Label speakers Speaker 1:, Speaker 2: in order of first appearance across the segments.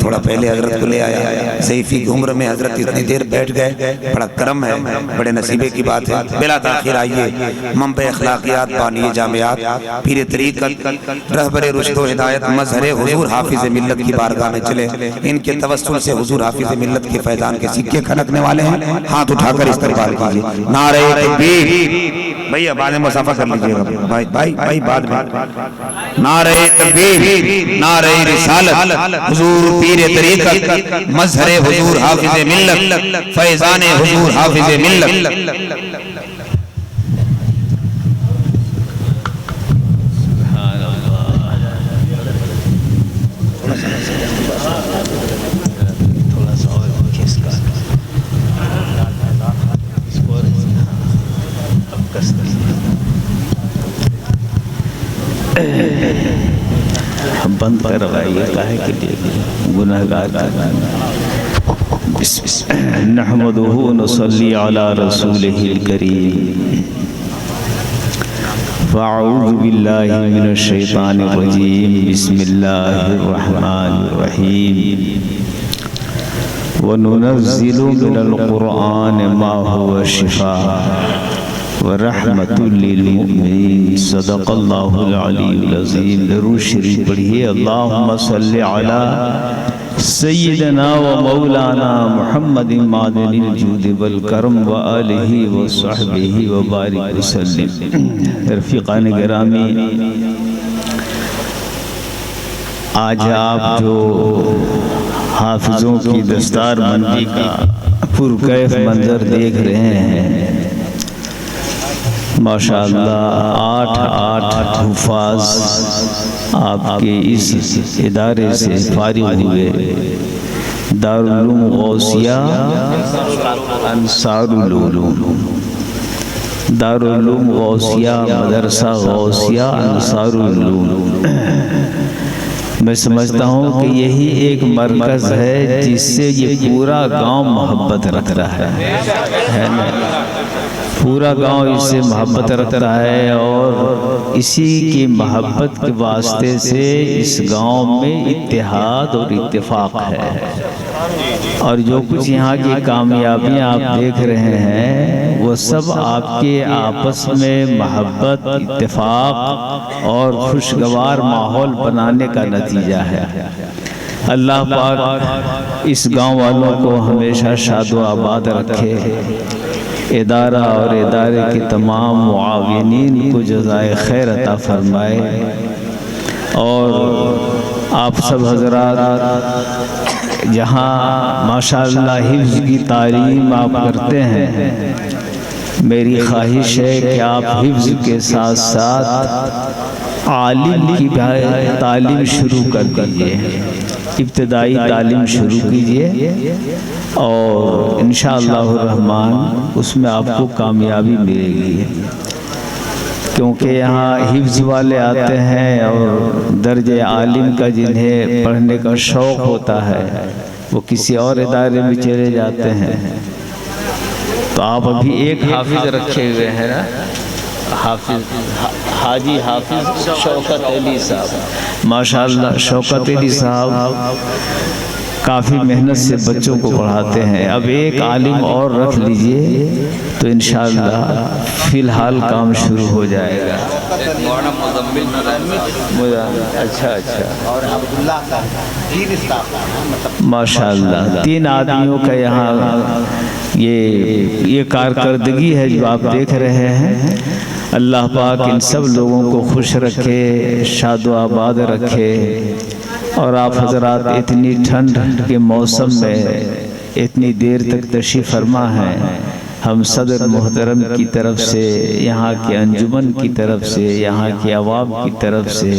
Speaker 1: تھوڑا پہلے حضرت کو لے آیا، ضعیفی کی عمر میں حضرت اتنی دیر بیٹھ گئے، بڑا کرم ہے، بڑے نصیبے کی بات ہے۔ بلا تاخیر آئیے، منبع اخلاقیات، بانی جامعات، پیر طریقت، رہبر رشد و ہدایت، مظہر حضور حافظ ملت کی بارگاہ میں چلے۔ ان کے توسل سے حضور حافظ ملت کے فیضان کے سکے کھنکنے والے ہیں، ہاتھ اٹھا کر استقبال کیجئے۔ نعرہ تکبیر، بھئی بعد میں مسافہ کر لیجئے گا، بھائی بعد میں۔ نعرہ تکبیر، نعرہ رسالت، حضور پیر طریقت، مظہر حضور حافظ ملت، فیضان حضور حافظ ملت۔
Speaker 2: بند کروائیے کاہے کے لیے گناہگار نحمدہ نصلی علی رسولہ الکریم فاعوذ باللہ من الشیطان الرجیم بسم اللہ الرحمن الرحیم وننزل من القرآن ما هو شفاء ورحمت للمؤمنین صدق اللہ العلی العظیم۔ درود شریف پڑھیے۔ اللہم صلی علی سیدنا و مولانا محمد معدن الجود والکرم و آلہ و صحبہ و بارک وسلم۔ رفیقان گرامی، آج آپ جو حافظوں کی دستار بندی کا پرکیف منظر دیکھ رہے ہیں، ماشاءاللہ 8 حفاظ آپ کے اس ادارے سے فارغ ہوئے۔ دارالعلوم غوثیہ انصار العلوم، دارالعلوم غوثیہ مدرسہ غوثیہ انصار العلوم۔ میں سمجھتا ہوں کہ یہی ایک مرکز ہے جس سے یہ پورا گاؤں محبت رکھ رہا ہے نا؟ پورا گاؤں اس سے محبت رکھتا ہے، اور اسی کی محبت کے واسطے سے اس گاؤں میں اتحاد اور اتفاق ہے۔ اور جو کچھ یہاں کی کامیابیاں آپ دیکھ رہے ہیں وہ سب آپ کے آپس میں محبت، اتفاق اور خوشگوار ماحول بنانے کا نتیجہ ہے۔ اللہ پاک اس گاؤں والوں کو ہمیشہ شاد و آباد رکھے، ادارہ اور ادارے کے تمام معاونین کو جزائے خیر عطا فرمائے، اور آپ سب حضرات جہاں ماشاءاللہ حفظ کی تعلیم آپ کرتے ہیں، میری خواہش ہے کہ آپ حفظ کے ساتھ ساتھ عالم کی تعلیم شروع کر دیجئے، ابتدائی تعلیم شروع کیجئے، اور انشاءاللہ الرحمن اس میں آپ کو کامیابی ملے گی، کیونکہ یہاں حفظ والے آتے ہیں اور درجہ عالم کا جنہیں پڑھنے کا شوق ہوتا ہے وہ کسی اور ادارے میں چلے جاتے ہیں۔ تو آپ ابھی ایک حافظ رکھے ہوئے ہیں نا، حاجی حافظ شوکت علی صاحب، ماشاءاللہ شوکت علی صاحب کافی محنت سے بچوں کو پڑھاتے ہیں۔ اب ایک عالم اور رکھ لیجئے تو انشاءاللہ فی الحال کام شروع ہو جائے گا۔ اچھا ماشاءاللہ 3 آدمیوں کا یہاں یہ کارکردگی ہے جو آپ دیکھ رہے ہیں۔ اللہ پاک ان سب لوگوں کو خوش رکھے، شاد و آباد رکھے، اور آپ حضرات اتنی ٹھنڈ کے موسم میں اتنی دیر تک تشریف فرما ہیں۔ ہم صدر محترم کی طرف سے، یہاں کے انجمن کی طرف سے، یہاں کے عوام کی طرف سے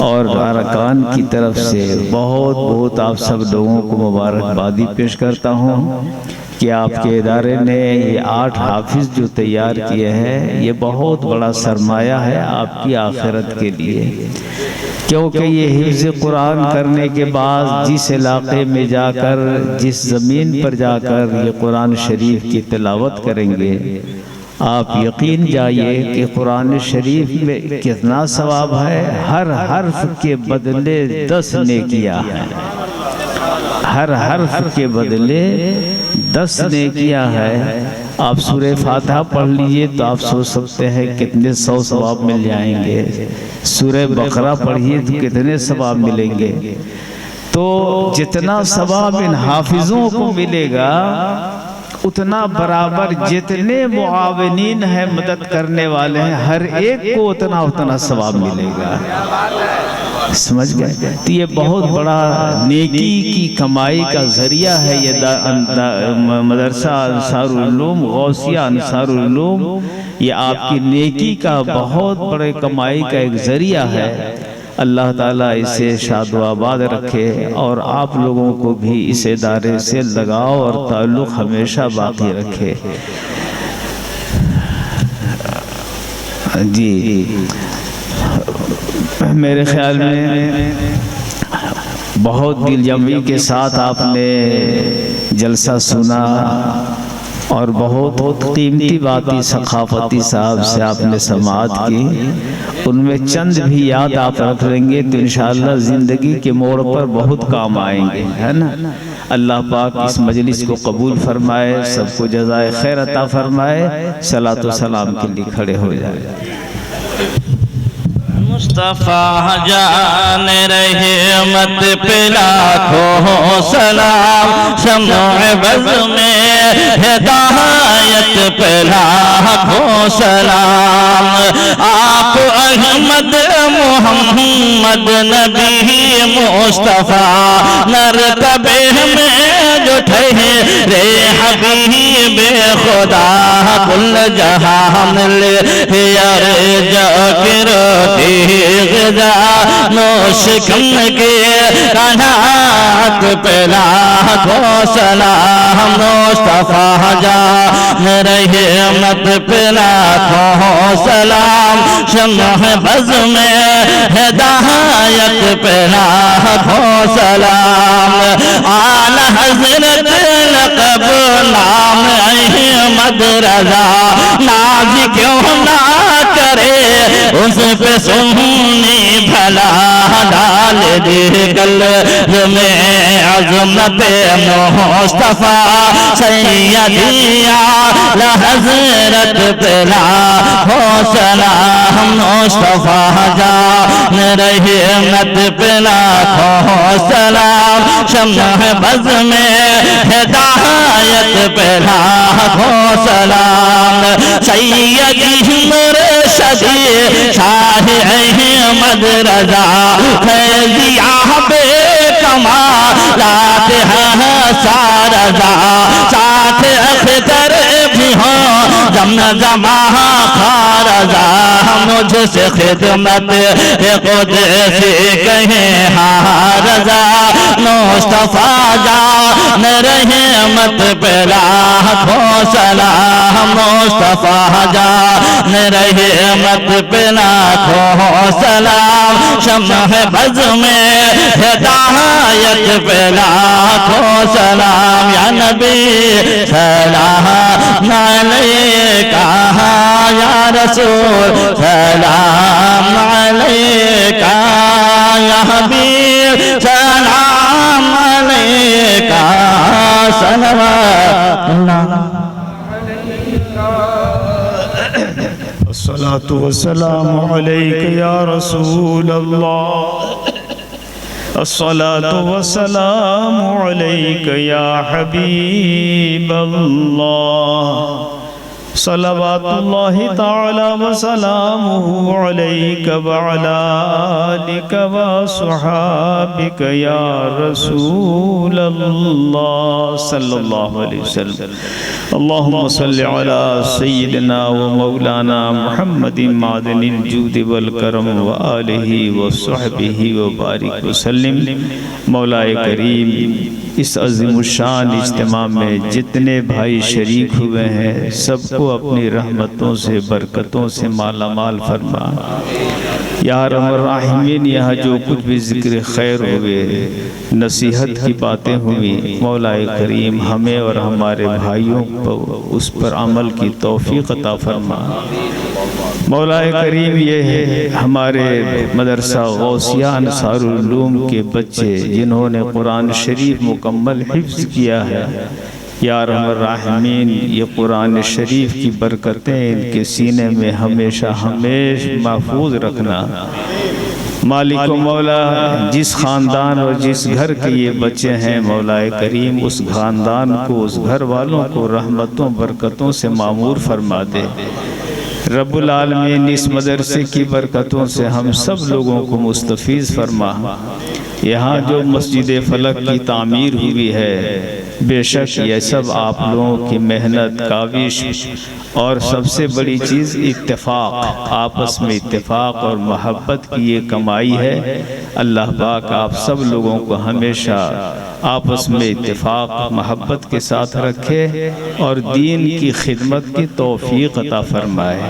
Speaker 2: اور ارکان کی طرف سے بہت بہت آپ سب لوگوں کو مبارکبادی پیش کرتا ہوں کہ آپ کے ادارے نے یہ 8 حافظ جو تیار کیے ہیں، یہ بہت بڑا سرمایہ ہے آپ کی آخرت کے لیے، کیونکہ یہ حفظ قرآن کرنے کے بعد جس علاقے میں جا کر، جس زمین پر جا کر یہ قرآن شریف کی تلاوت کریں گے، آپ یقین جائیے کہ قرآن شریف میں کتنا ثواب ہے، ہر حرف کے بدلے 10 نیکیاں ہیں۔ ہر حرف کے بدلے 10 نیکیاں ہے۔ آپ سورہ فاتحہ پڑھ لیجئے تو آپ سوچ سکتے ہیں کتنے 100 ثواب مل جائیں گے، سورہ بقرہ پڑھیے تو کتنے ثواب ملیں گے۔ تو جتنا ثواب ان حافظوں کو ملے گا اتنا برابر جتنے معاونین ہیں، مدد کرنے والے ہیں، ہر ایک کو اتنا ثواب ملے گا۔ سمجھ گئے؟ تو یہ بہت بڑا نیکی کی کمائی کا ذریعہ ہے یہ مدرسہ انصار العلوم، غوثیہ انصار العلوم۔ یہ آپ کی نیکی کا بہت بڑے کمائی کا ایک ذریعہ ہے۔ اللہ تعالیٰ اسے شاد و آباد رکھے اور آپ لوگوں کو بھی اس ادارے سے لگاؤ اور تعلق ہمیشہ باقی رکھے۔ جی میرے خیال میں بہت دل جمعی کے ساتھ آپ نے جلسہ سنا اور بہت قیمتی باتیں ثقافتی صاحب سے آپ نے سماعت کی، ان میں چند بھی یاد آپ رکھ لیں گے تو انشاءاللہ زندگی کے موڑ پر بہت کام آئیں گے، ہے نا؟ اللہ پاک اس مجلس کو قبول فرمائے، سب کو جزائے خیر عطا فرمائے۔ صلاۃ و سلام کے لیے کھڑے ہو جائے۔
Speaker 3: مصطفیٰ جان رحمت پہ لاکھوں سلام، شمع بز میں ہدایت پہ لاکھوں سلام۔ آپ احمد محمد نبی مصطفیٰ مرتبے میں جو ٹھہرے حبیب خدا، کل جہان لے یرجا کرتی غذا نوش کم کے قناعت پہ لاکھوں سلام۔ مصطفیٰ جان رحمت پہ لاکھوں سلام، شمع بز میں ہدایت پہ لاکھوں سلام۔ اعلی حضرت لقب نام احمد رضا، ناز کیوں نہ کرے اس پہ سنی بھلا، ڈال دے قلب میں عظمت مصطفیٰ سیدی اعلی حضرت پہ لاکھوں سلام۔ مصطفیٰ جان رحمت پہ لاکھوں سلام، شمع بز میں ہدایت پہ لاکھوں سلام۔ سیدی مرشدی شاہ احمد رضا، فیضیہ بے کمالات ہیں سارضا، ساتھ اختر بھی ہوں زمزمہ خارضا، مجھ سے خدمت قدسی کہیں حارضا۔ مصطفیٰ جان رحمت پہ لاکھوں سلام، مصطفیٰ جان رحمت پہ لاکھوں سلام، شمع بز میں ہدایت پہ لاکھوں سلام۔ یا نبی سلام علیکہ، یا رسول سلام علیکہ، یا حبیب سلام علیکہ، صلوات اللہ۔
Speaker 4: الصلاة والسلام عليك يا رسول الله، الصلاة والسلام عليك يا حبيب الله، صلوات الله تعالى وسلامه عليك وعلى آلك وصحابك يا رسول الله صلى الله عليه وسلم۔ اللهم صل على سيدنا ومولانا محمد معدن الجود والکرم وآلہ وصحبہ وبارک وسلم۔ مولا کریم اس عظیم الشان اجتماع میں جتنے بھائی شریک ہوئے ہیں سب کو
Speaker 2: کو اپنی رحمتوں سے برکتوں سے مالا مال فرما۔ یا ارحم الراحمین، یہاں جو کچھ بھی ذکر خیر ہوئے، نصیحت کی باتیں ہوئی، مولا کریم ہمیں اور ہمارے بھائیوں کو اس پر عمل کی توفیق عطا فرما۔ مولا کریم یہ ہمارے مدرسہ غوثیہ انصار العلوم کے بچے جنہوں نے قرآن شریف مکمل حفظ کیا ہے، یا ارحم الراحمین یہ قرآن شریف کی برکتیں ان کے سینے میں ہمیشہ محفوظ رکھنا۔ مالک و مولا، جس خاندان اور جس گھر کے یہ بچے ہیں مولا کریم، اس خاندان کو، اس گھر والوں کو رحمتوں برکتوں سے معمور فرما دے۔ رب العالمین اس مدرسے کی برکتوں سے ہم سب لوگوں کو مستفیض فرما۔ یہاں جو مسجد فلک کی تعمیر ہوئی ہے، بے شک یہ سب آپ لوگوں کی محنت، کاوش اور سب سے بڑی چیز اتفاق، آپس میں اتفاق اور محبت کی یہ کمائی ہے۔ اللہ پاک آپ سب لوگوں کو ہمیشہ آپس میں اتفاق محبت کے ساتھ رکھے اور دین کی خدمت کی توفیق عطا فرمائے۔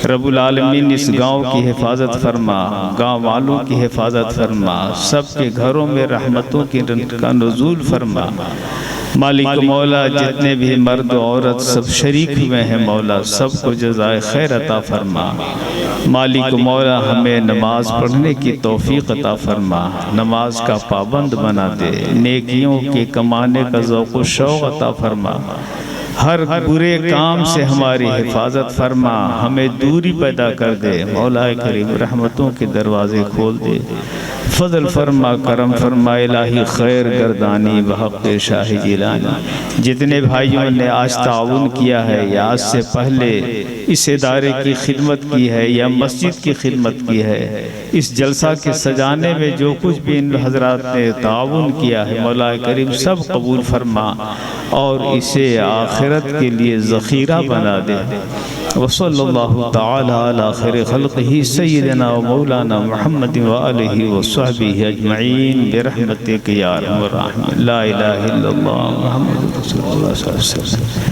Speaker 2: رب العالمین اس گاؤں کی حفاظت فرما، گاؤں والوں کی حفاظت فرما، سب کے گھروں میں رحمتوں کا نزول فرما۔ مالک مولا، جتنے بھی مرد و عورت سب شریک ہوئے ہیں مولا، سب کو جزائے خیر عطا فرما۔ مالک مولا، ہمیں نماز پڑھنے کی توفیق عطا فرما، نماز کا پابند بنا دے، نیکیوں کے کمانے کا ذوق و شوق عطا فرما، ہر برے کام سے ہماری حفاظت فرما، ہمیں دوری پیدا کر دے۔ مولا کریم رحمتوں کے دروازے کھول دے، فضل فرما، کرم فرما، الہی خیر گردانی بحق شاہ جیلانی۔ جتنے بھائیوں نے آج تعاون کیا ہے یا آج سے پہلے اس ادارے کی خدمت کی ہے یا مسجد کی خدمت کی ہے، اس جلسہ کے سجانے میں جو کچھ بھی ان حضرات نے تعاون کیا ہے مولا کریم سب قبول فرما اور اسے آخرت کے لیے ذخیرہ بنا دے۔ وصلی اللہ تعالی علی خیر خلقہ سیدنا و مولانا محمد وآلہ وصحبہ اجمعین برحمتک یا ارحم الراحمین۔ لا الہ الا اللہ محمد رسول اللہ صلی اللہ علیہ وسلم۔